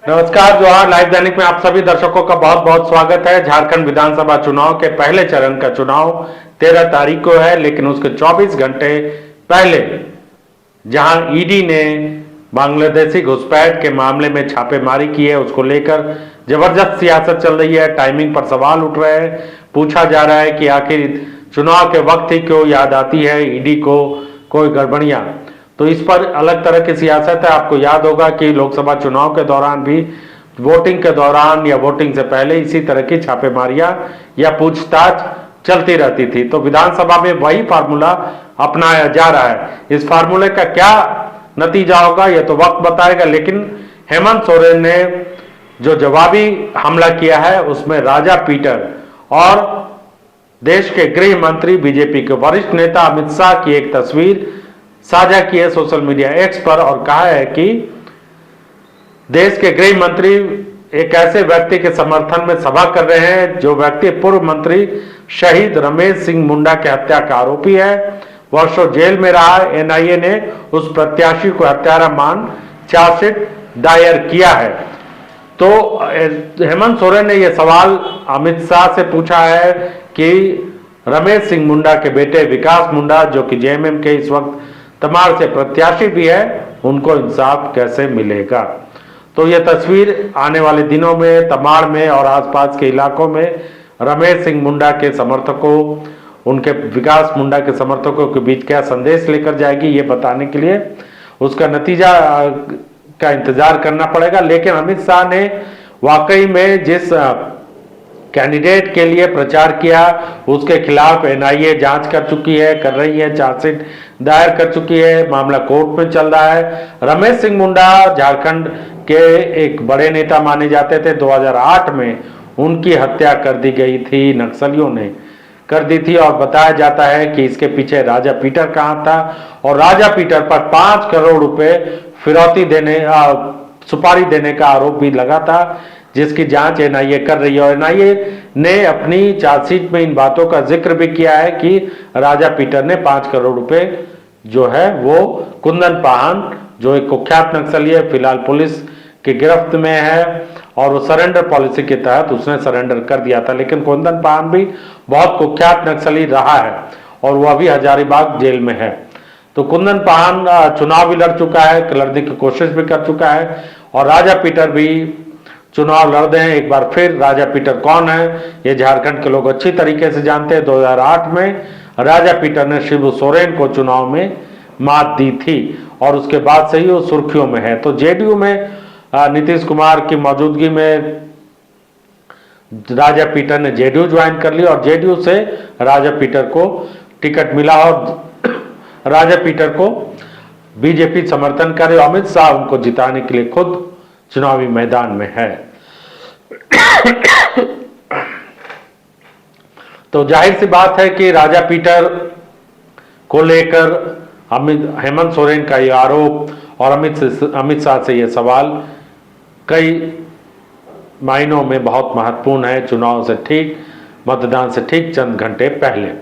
नमस्कार, जोहार। लाइव दैनिक में आप सभी दर्शकों का बहुत बहुत स्वागत है। झारखंड विधानसभा चुनाव के पहले चरण का चुनाव 13 तारीख को है, लेकिन उसके 24 घंटे पहले जहां ईडी ने बांग्लादेशी घुसपैठ के मामले में छापेमारी की है, उसको लेकर जबरदस्त सियासत चल रही है। टाइमिंग पर सवाल उठ रहे हैं, पूछा जा रहा है कि आखिर चुनाव के वक्त ही क्यों याद आती है ईडी को कोई गड़बड़ियां। तो इस पर अलग तरह की सियासत है। आपको याद होगा कि लोकसभा चुनाव के दौरान भी वोटिंग के दौरान या वोटिंग से पहले इसी तरह की छापेमारियां या पूछताछ चलती रहती थी। तो विधानसभा में वही फार्मूला अपनाया जा रहा है। इस फार्मूले का क्या नतीजा होगा यह तो वक्त बताएगा, लेकिन हेमंत सोरेन ने जो जवाबी हमला किया है उसमें राजा पीटर और देश के गृह मंत्री बीजेपी के वरिष्ठ नेता अमित शाह की एक तस्वीर साझा की है सोशल मीडिया एक्स पर और कहा है कि देश के गृह मंत्री एक ऐसे व्यक्ति के समर्थन में सभा कर रहे हैं जो व्यक्ति पूर्व मंत्री शहीद रमेश सिंह मुंडा के हत्या का आरोपी है, वर्षों जेल में रहा। एनआईए ने उस प्रत्याशी को हत्यारा मान चार्जशीट दायर किया है। तो हेमंत सोरेन ने यह सवाल अमित शाह से पूछा है कि रमेश सिंह मुंडा के बेटे विकास मुंडा, जो कि जेएमएम के इस वक्त तमाड़ से प्रत्याशी भी है, उनको इंसाफ कैसे मिलेगा। तो यह तस्वीर आने वाले दिनों में तमाड़ में और आसपास के इलाकों में रमेश सिंह मुंडा के समर्थकों, उनके विकास मुंडा के समर्थकों के बीच क्या संदेश लेकर जाएगी, ये बताने के लिए उसका नतीजा का इंतजार करना पड़ेगा। लेकिन अमित शाह ने वाकई में जिस कैंडिडेट के लिए प्रचार किया उसके खिलाफ एनआईए जांच कर चुकी है, कर रही है, चार्जशीट दायर कर चुकी है, मामला कोर्ट में चल रहा है। रमेश सिंह मुंडा झारखंड के एक बड़े नेता माने जाते थे। 2008 में उनकी हत्या कर दी गई थी, नक्सलियों ने कर दी थी, और बताया जाता है कि इसके पीछे राजा पीटर कहाँ था और राजा पीटर पर 5 करोड़ रुपए फिरौती देने सुपारी देने का आरोप भी लगा था, जिसकी जांच एनआईए कर रही है। और एनआईए ने अपनी चार्जशीट में इन बातों का जिक्र भी किया है कि राजा पीटर ने 5 करोड़ रुपए जो है वो कुंदन पाहन, जो एक कुख्यात नक्सली है, फिलहाल पुलिस की गिरफ्त में है और वो सरेंडर पॉलिसी के तहत उसने सरेंडर कर दिया था। लेकिन कुंदन पाहन भी बहुत कुख्यात नक्सली रहा है और वो अभी हजारीबाग जेल में है। तो कुंदन पाहन चुनाव भी लड़ चुका है, लड़ने की कोशिश भी कर चुका है, और राजा पीटर भी चुनाव लड़ रहे हैं। एक बार फिर राजा पीटर कौन है ये झारखंड के लोग अच्छी तरीके से जानते हैं। 2008 में राजा पीटर ने शिबू सोरेन को चुनाव में मात दी थी और उसके बाद से ही वो सुर्खियों में है। तो जेडीयू में नीतीश कुमार की मौजूदगी में राजा पीटर ने जेडीयू ज्वाइन कर ली और जेडीयू से राजा पीटर को टिकट मिला और राजा पीटर को बीजेपी समर्थन करे। अमित शाह उनको जिताने के लिए खुद चुनावी मैदान में है। तो जाहिर सी बात है कि राजा पीटर को लेकर हेमंत सोरेन का यह आरोप और अमित शाह से यह सवाल कई मायनों में बहुत महत्वपूर्ण है। चुनाव से ठीक, मतदान से ठीक चंद घंटे पहले